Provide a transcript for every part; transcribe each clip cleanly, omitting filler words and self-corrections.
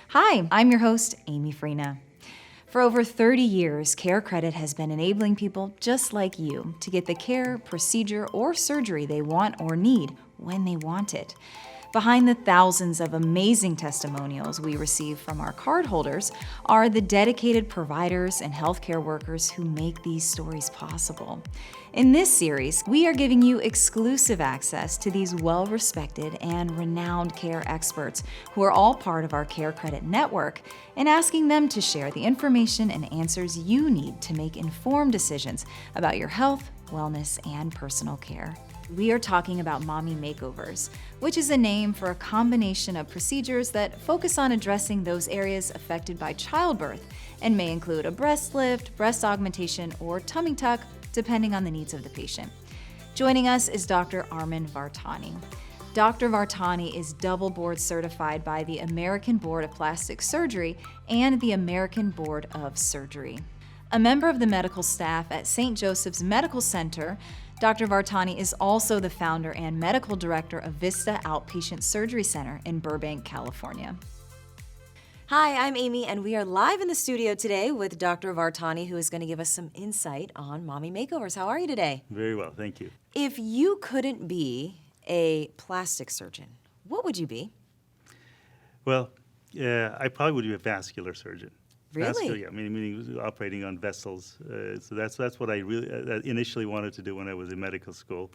Hi, I'm your host, Amy Freena. For over 30 years, CareCredit has been enabling people just like you to get the care, procedure, or surgery they want or need when they want it. Behind the thousands of amazing testimonials we receive from our cardholders are the dedicated providers and healthcare workers who make these stories possible. In this series, we are giving you exclusive access to these well-respected and renowned care experts who are all part of our CareCredit network and asking them to share the information and answers you need to make informed decisions about your health, wellness, and personal care. We are talking about Mommy Makeovers, which is a name for a combination of procedures that focus on addressing those areas affected by childbirth and may include a breast lift, breast augmentation, or tummy tuck, depending on the needs of the patient. Joining us is Dr. Armen Vartany. Dr. Vartany is double board certified by the American Board of Plastic Surgery and the American Board of Surgery. A member of the medical staff at St. Joseph's Medical Center, Dr. Vartany is also the founder and medical director of Vista Outpatient Surgery Center in Burbank, California. Hi, I'm Amy, and we are live in the studio today with Dr. Vartany, who is going to give us some insight on Mommy Makeovers. How are you today? Very well, thank you. If you couldn't be a plastic surgeon, what would you be? Well, I probably would be a vascular surgeon. Really? Vascular, yeah, meaning operating on vessels. So that's what I really initially wanted to do when I was in medical school,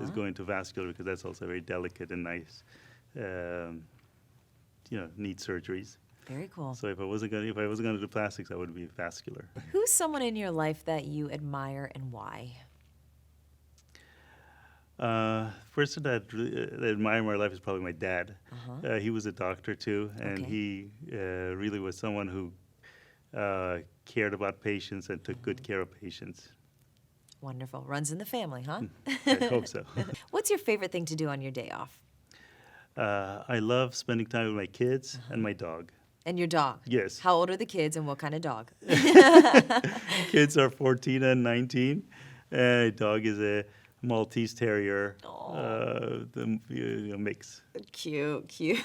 is go into vascular, because that's also very delicate and nice, neat surgeries. Very cool. So if I wasn't going to do plastics, I would be vascular. Who's someone in your life that you admire and why? Person that I admire in my life is probably my dad. He was a doctor too, and he really was someone who cared about patients and took good care of patients. Wonderful. Runs in the family, huh? I hope so. What's your favorite thing to do on your day off? I love spending time with my kids and my dog. And your dog? Yes. How old are the kids and what kind of dog? Kids are 14 and 19. Dog is a Maltese Terrier, mix. Cute.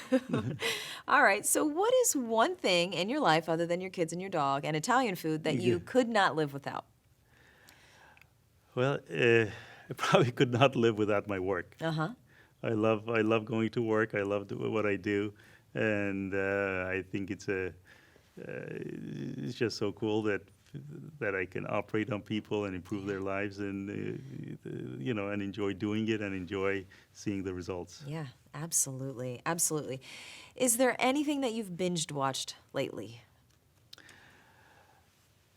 All right, so what is one thing in your life other than your kids and your dog and Italian food that you could not live without? Well, I probably could not live without my work. I love going to work. I love what I do, and I think it's just so cool that I can operate on people and improve their lives, and and enjoy doing it and enjoy seeing the results. Yeah, absolutely. Is there anything that you've binged watched lately?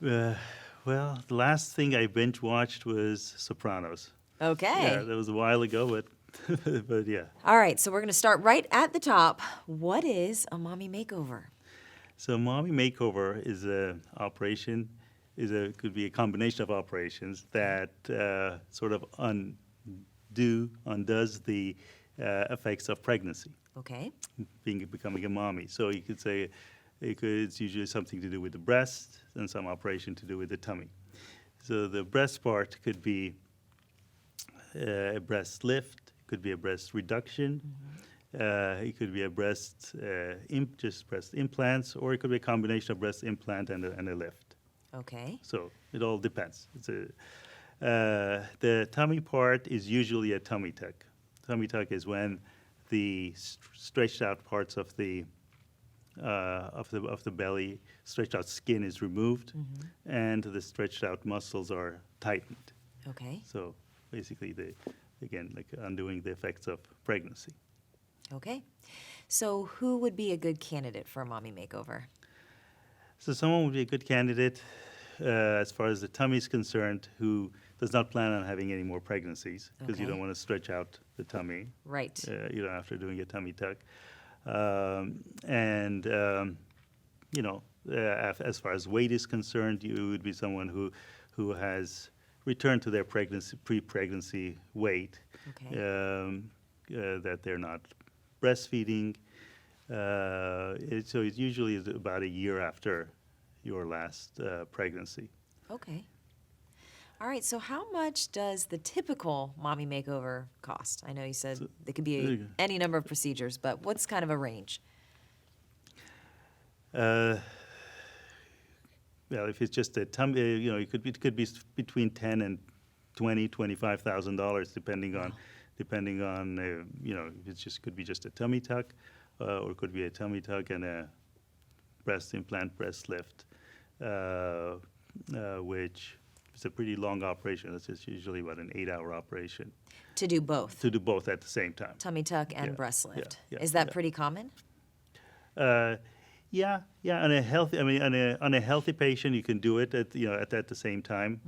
Well, the last thing I binge watched was Sopranos. Okay. Yeah, that was a while ago, but but yeah. All right, so we're going to start right at the top. What is a mommy makeover? So Mommy Makeover is a operation, could be a combination of operations that sort of undoes the effects of pregnancy, Okay. becoming a mommy. So you could say it's usually something to do with the breast and some operation to do with the tummy. So the breast part could be a breast lift, could be a breast reduction. It could be a breast implants, or it could be a combination of breast implant and a lift. Okay. So it all depends. The tummy part is usually a tummy tuck. Tummy tuck is when the stretched out parts of the belly, stretched out skin is removed, and the stretched out muscles are tightened. Okay. So basically, like undoing the effects of pregnancy. Okay. So who would be a good candidate for a mommy makeover? So someone would be a good candidate as far as the tummy is concerned who does not plan on having any more pregnancies, because you don't want to stretch out the tummy. Right. After doing a tummy tuck. As far as weight is concerned, you would be someone who has returned to their pre-pregnancy weight. Okay. That they're not breastfeeding. So it usually is about a year after your last pregnancy. Okay. All right, so how much does the typical mommy makeover cost? I know you said it could be any number of procedures, but what's kind of a range? Uh, well, if it's just a tummy, it could be between 10 and $25,000, depending on if it's just could be just a tummy tuck, or it could be a tummy tuck and a breast implant, breast lift, which is a pretty long operation. It's usually about an 8-hour operation. To do both? To do both at the same time. Tummy tuck and Yeah, breast lift. yeah, Is that yeah. pretty common? Yeah. On a healthy, on a healthy patient, you can do it at the same time,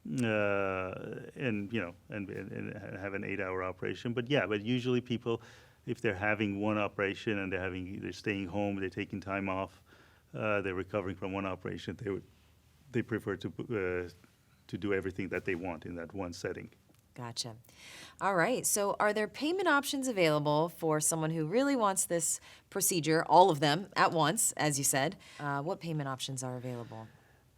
and have an 8-hour operation. But usually people, if they're having one operation and they're staying home, they're taking time off, they're recovering from one operation, they prefer to do everything that they want in that one setting. Gotcha. All right. So are there payment options available for someone who really wants this procedure, all of them at once, as you said? What payment options are available?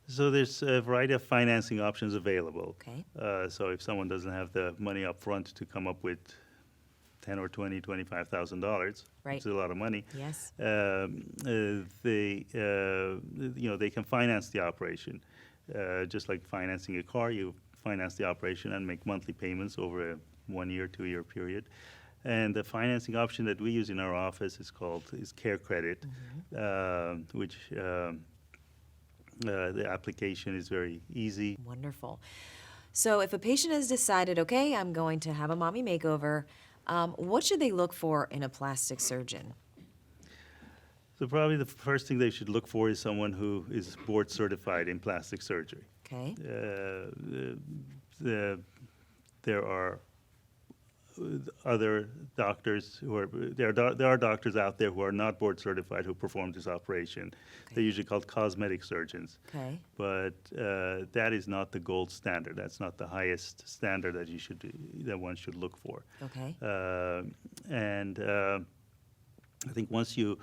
So there's a variety of financing options available. Okay. So if someone doesn't have the money up front to come up with $10,000 or $25,000, Right. which is a lot of money, Yes. they can finance the operation, just like financing a car. You finance the operation and make monthly payments over a 1-year, 2-year period. And the financing option that we use in our office is CareCredit, which the application is very easy. Wonderful. So if a patient has decided, okay, I'm going to have a mommy makeover, what should they look for in a plastic surgeon? So probably the first thing they should look for is someone who is board certified in plastic surgery. Okay. There are other doctors there are doctors out there who are not board certified who perform this operation. Okay. They're usually called cosmetic surgeons. Okay. But that is not the gold standard. That's not the highest standard that one should look for. Okay. I think once you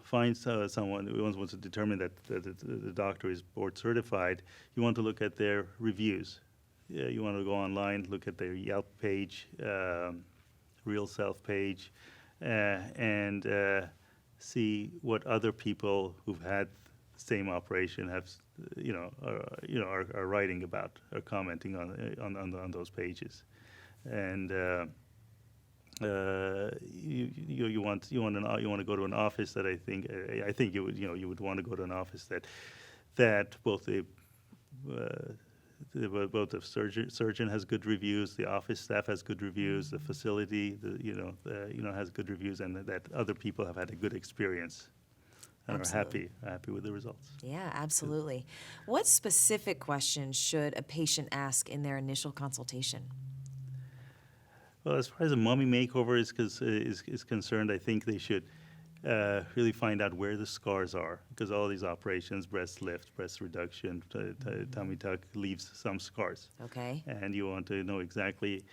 find someone who wants to determine that the doctor is board certified, you want to look at their reviews. You want to go online, look at their Yelp page, Real Self page, and see what other people who've had the same operation are writing about or commenting on those pages, and. You want to go to an office that I think you would want to go to an office that both the surgeon has good reviews, the office staff has good reviews, the facility has good reviews, and that other people have had a good experience and Absolutely. are happy with the results. Yeah, absolutely. What specific questions should a patient ask in their initial consultation? Well, as far as a mommy makeover is concerned, I think they should really find out where the scars are, because all these operations, breast lift, breast reduction, tummy tuck, leaves some scars. Okay. And you want to know exactly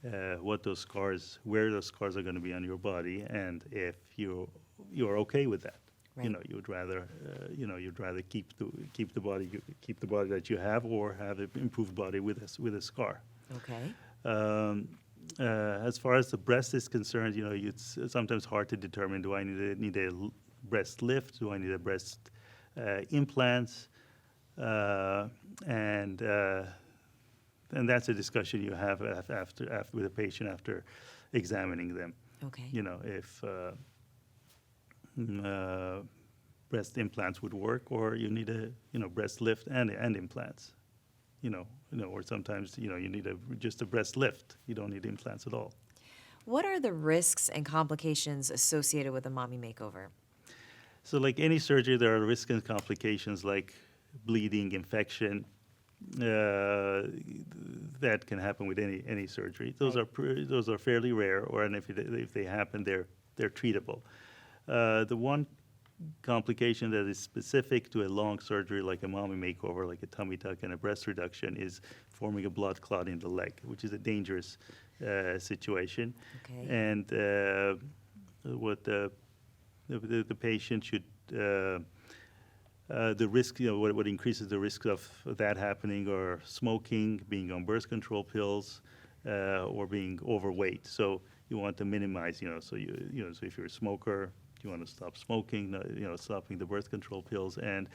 where those scars are going to be on your body, and if you're okay with that. Right. You'd rather keep the body that you have, or have an improved body with a scar. Okay. As far as the breast is concerned, it's sometimes hard to determine, do I need a breast lift? Do I need a breast implants? And that's a discussion you have after with a patient after examining them. Okay. If breast implants would work, or you need a breast lift and implants. Or sometimes you need just a breast lift. You don't need implants at all. What are the risks and complications associated with a mommy makeover? So, like any surgery, there are risks and complications like bleeding, infection. That can happen with any surgery. Those are fairly rare, and if they happen, they're treatable. The one complication that is specific to a long surgery like a mommy makeover, like a tummy tuck and a breast reduction, is forming a blood clot in the leg, which is a dangerous situation. Okay. And what the patient should, the risk, what increases the risk of that happening are smoking, being on birth control pills, or being overweight. So you want to minimize, so if you're a smoker, you want to stop smoking, stopping the birth control pills, and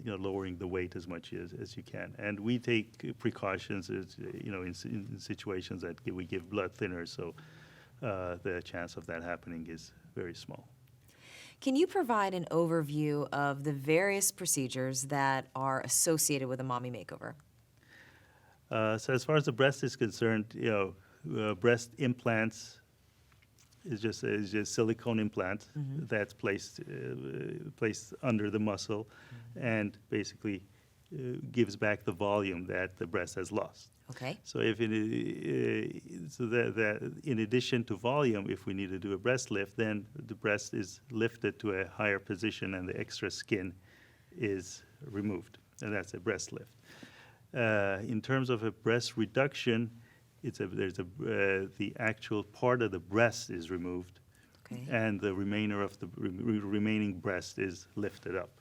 lowering the weight as much as you can. And we take precautions, in situations that we give blood thinners, so the chance of that happening is very small. Can you provide an overview of the various procedures that are associated with a mommy makeover? So as far as the breast is concerned, breast implants is just silicone implant that's placed under the muscle, and basically gives back the volume that the breast has lost. Okay. So if that in addition to volume, if we need to do a breast lift, then the breast is lifted to a higher position and the extra skin is removed, and that's a breast lift. In terms of a breast reduction, the actual part of the breast is removed, Okay. and the remainder of the remaining breast is lifted up.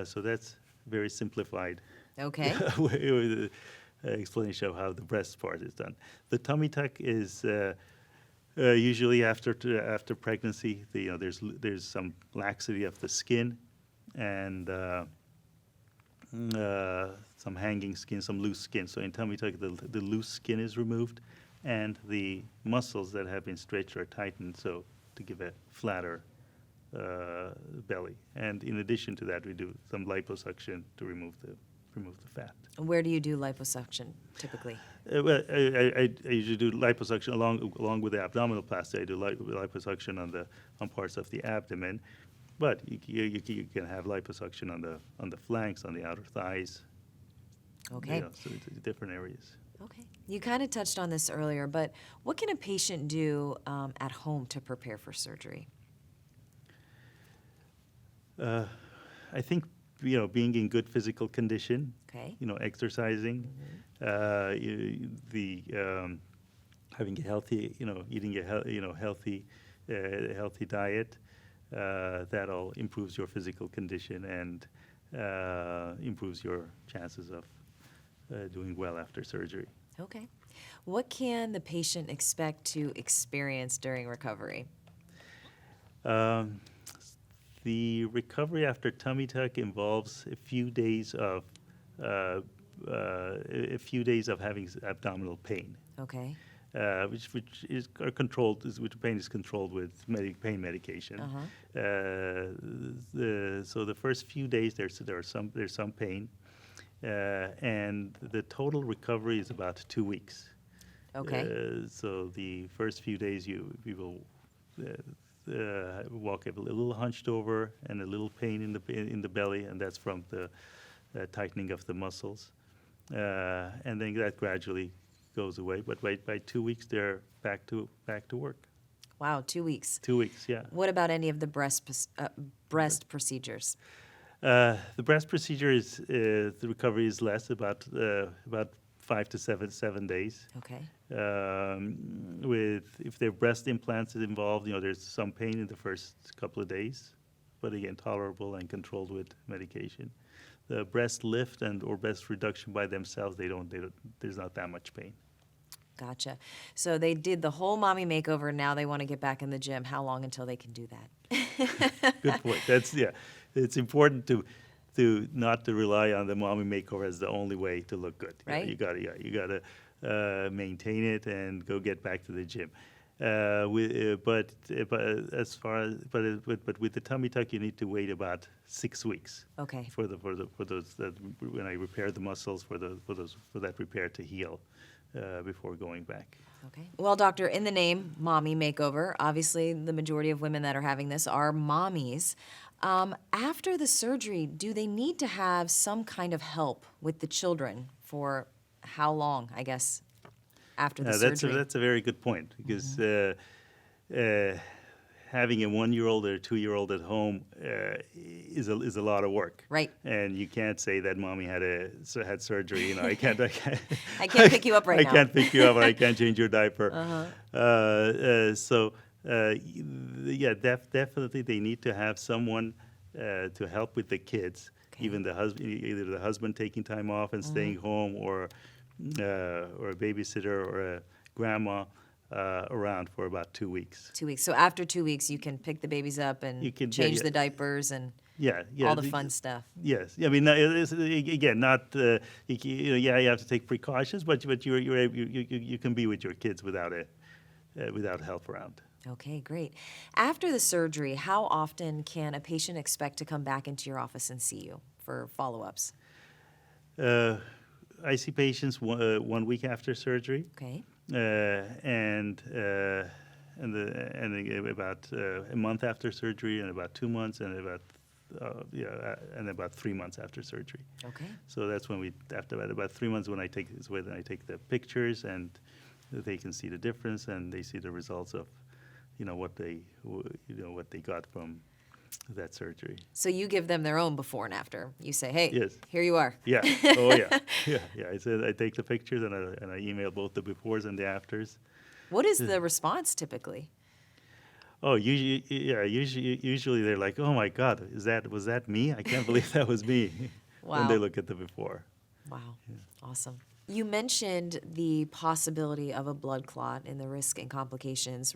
So that's very simplified Okay. explanation of how the breast part is done. The tummy tuck is usually after pregnancy. There's some laxity of the skin, and some hanging skin, some loose skin. So in tummy tuck, the loose skin is removed, and the muscles that have been stretched are tightened, so to give a flatter belly. And in addition to that, we do some liposuction to remove the fat. Where do you do liposuction typically? Well, I usually do liposuction along with the abdominoplasty. I do liposuction on parts of the abdomen, but you can have liposuction on the flanks, on the outer thighs. Okay. So it's different areas. Okay. You kind of touched on this earlier, but what can a patient do at home to prepare for surgery? I think being in good physical condition. Okay. Exercising, having a healthy, eating a healthy diet, that all improves your physical condition and improves your chances of doing well after surgery. Okay. What can the patient expect to experience during recovery? The recovery after tummy tuck involves a few days of having abdominal pain, Okay. which is controlled. Which pain is controlled with pain medication. So the first few days there's some pain, and the total recovery is about 2 weeks. Okay. So the first few days we will walk a little hunched over and a little pain in the belly, and that's from the tightening of the muscles, and then that gradually goes away. But by 2 weeks, they're back to work. Wow, 2 weeks. 2 weeks, yeah. What about any of the breast procedures? The breast procedure is the recovery is less, about 5 to 7 days. Okay. If there are breast implants involved, there's some pain in the first couple of days, but again, tolerable and controlled with medication. The breast lift or breast reduction by themselves, there's not that much pain. Gotcha. So they did the whole mommy makeover, and now they want to get back in the gym. How long until they can do that? Good point. It's important to not to rely on the mommy makeover as the only way to look good. Right. You gotta maintain it and go get back to the gym. But with the tummy tuck, you need to wait about 6 weeks. Okay. For those that when I repair the muscles for that repair to heal before going back. Okay. Well, doctor, in the name, mommy makeover, obviously the majority of women that are having this are mommies. After the surgery, do they need to have some kind of help with the children for how long, I guess, after the surgery? That's a very good point, because having a 1-year-old or a 2-year-old at home is a lot of work. Right. And you can't say that mommy had surgery. I can't. I can't pick you up right now. I can't pick you up, and I can't change your diaper. Definitely they need to have someone to help with the kids. Okay. Even either the husband taking time off and staying home, or a babysitter or a grandma. around for about 2 weeks. 2 weeks. So after 2 weeks, you can pick the babies up and You can- change yeah. the diapers and Yeah, yeah. all the fun stuff. Yes, I mean, again, not yeah, you have to take precautions, but you can be with your kids without help around. Okay, great. After the surgery, how often can a patient expect to come back into your office and see you for follow-ups? I see patients 1 week after surgery, Okay. and about a month after surgery, and about 2 months, and about 3 months after surgery. Okay. So that's when after about 3 months, when I take the pictures, and they can see the difference, and they see the results of, what they got from that surgery. So you give them their own before and after. You say, hey, Yes. here you are. Yeah. Oh yeah. Yeah. I take the pictures and I email both the befores and the afters. What is the response typically? Oh, usually they're like, oh my God, was that me? I can't believe that was me. Wow. When they look at the before. Wow. Awesome. You mentioned the possibility of a blood clot and the risks and complications.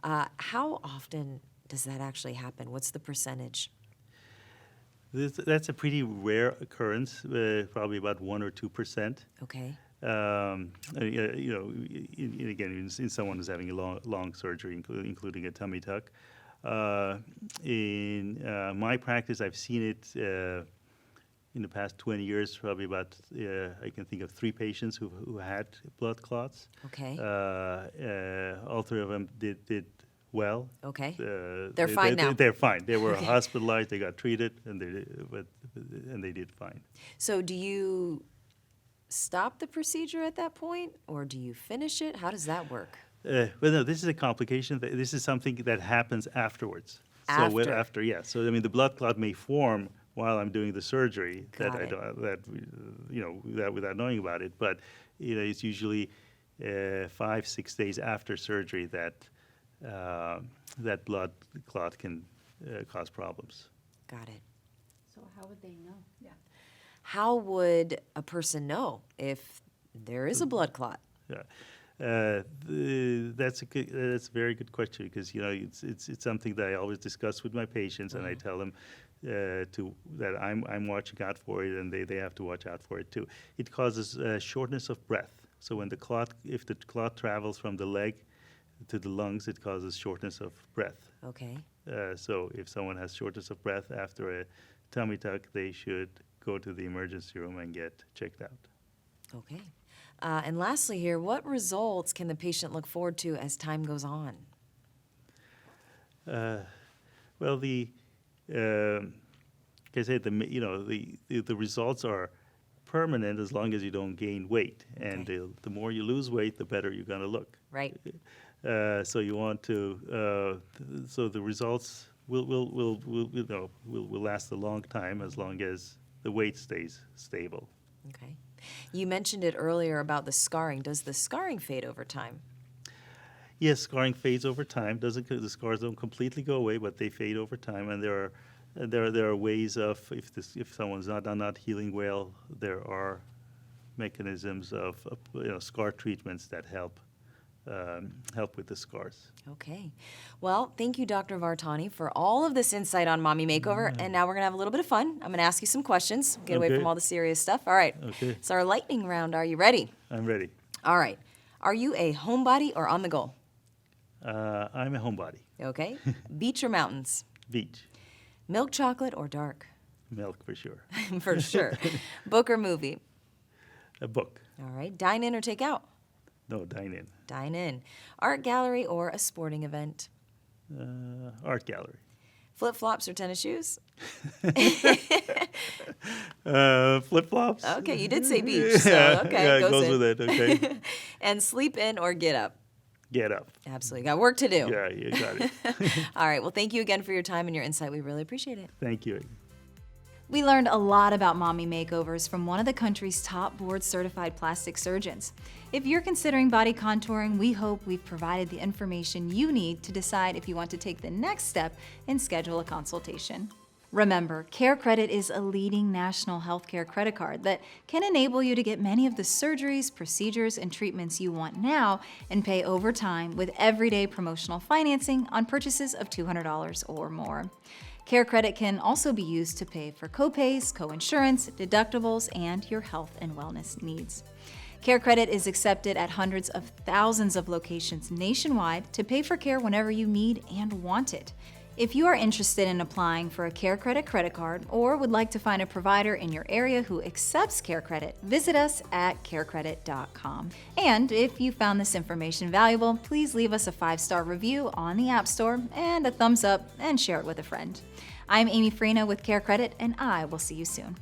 How often does that actually happen? What's the percentage? That's a pretty rare occurrence, probably about 1 or 2%. Okay. Again, in someone who's having a long surgery, including a tummy tuck. In my practice, I've seen it in the past 20 years, probably about, I can think of 3 patients who had blood clots. Okay. All 3 of them did well. Okay. They're fine now. They're fine. They were hospitalized, they got treated, and they did fine. So do you stop the procedure at that point, or do you finish it? How does that work? Well, no, this is a complication. This is something that happens afterwards. After. So after, yeah. So I mean, the blood clot may form while I'm doing the surgery, Got it. without knowing about it. But it's usually 5-6 days after surgery that that blood clot can cause problems. Got it. So how would they know? Yeah. How would a person know if there is a blood clot? Yeah. That's a very good question, because it's something that I always discuss with my patients, and I tell them that I'm watching out for it, and they have to watch out for it too. It causes shortness of breath. So if the clot travels from the leg to the lungs, it causes shortness of breath. Okay. So if someone has shortness of breath after a tummy tuck, they should go to the emergency room and get checked out. Okay. And lastly here, what results can the patient look forward to as time goes on? Well, like I said, the results are permanent as long as you don't gain weight, and Okay. the more you lose weight, the better you're going to look. Right. So you want to, so the results will last a long time as long as the weight stays stable. Okay. You mentioned it earlier about the scarring. Does the scarring fade over time? Yes, scarring fades over time. The scars don't completely go away, but they fade over time. And there are ways of, if someone's not healing well, there are mechanisms of scar treatments that help with the scars. Okay. Well, thank you, Dr. Vartany, for all of this insight on Mommy Makeover. And now we're going to have a little bit of fun. I'm going to ask you some questions. Get away Okay. from all the serious stuff. All right. Okay. It's our lightning round. Are you ready? I'm ready. All right. Are you a homebody or on the go? I'm a homebody. Okay. Beach or mountains? Beach. Milk chocolate or dark? Milk for sure. For sure. Book or movie? A book. All right. Dine in or take out? No, dine in. Dine in. Art gallery or a sporting event? Art gallery. Flip-flops or tennis shoes? Flip-flops. Okay, you did say beach, so okay, yeah, it goes goes in. with it. Okay. And sleep in or get up? Get up. Absolutely. Got work to do. Yeah, you got it. All right. Well, thank you again for your time and your insight. We really appreciate it. Thank you. We learned a lot about mommy makeovers from one of the country's top board-certified plastic surgeons. If you're considering body contouring, we hope we've provided the information you need to decide if you want to take the next step and schedule a consultation. Remember, CareCredit is a leading national healthcare credit card that can enable you to get many of the surgeries, procedures, and treatments you want now and pay over time with everyday promotional financing on purchases of $200 or more. CareCredit can also be used to pay for copays, coinsurance, deductibles, and your health and wellness needs. CareCredit is accepted at hundreds of thousands of locations nationwide to pay for care whenever you need and want it. If you are interested in applying for a CareCredit credit card or would like to find a provider in your area who accepts CareCredit, visit us at carecredit.com. And if you found this information valuable, please leave us a 5-star review on the App Store and a thumbs up and share it with a friend. I'm Amy Frina with CareCredit, and I will see you soon.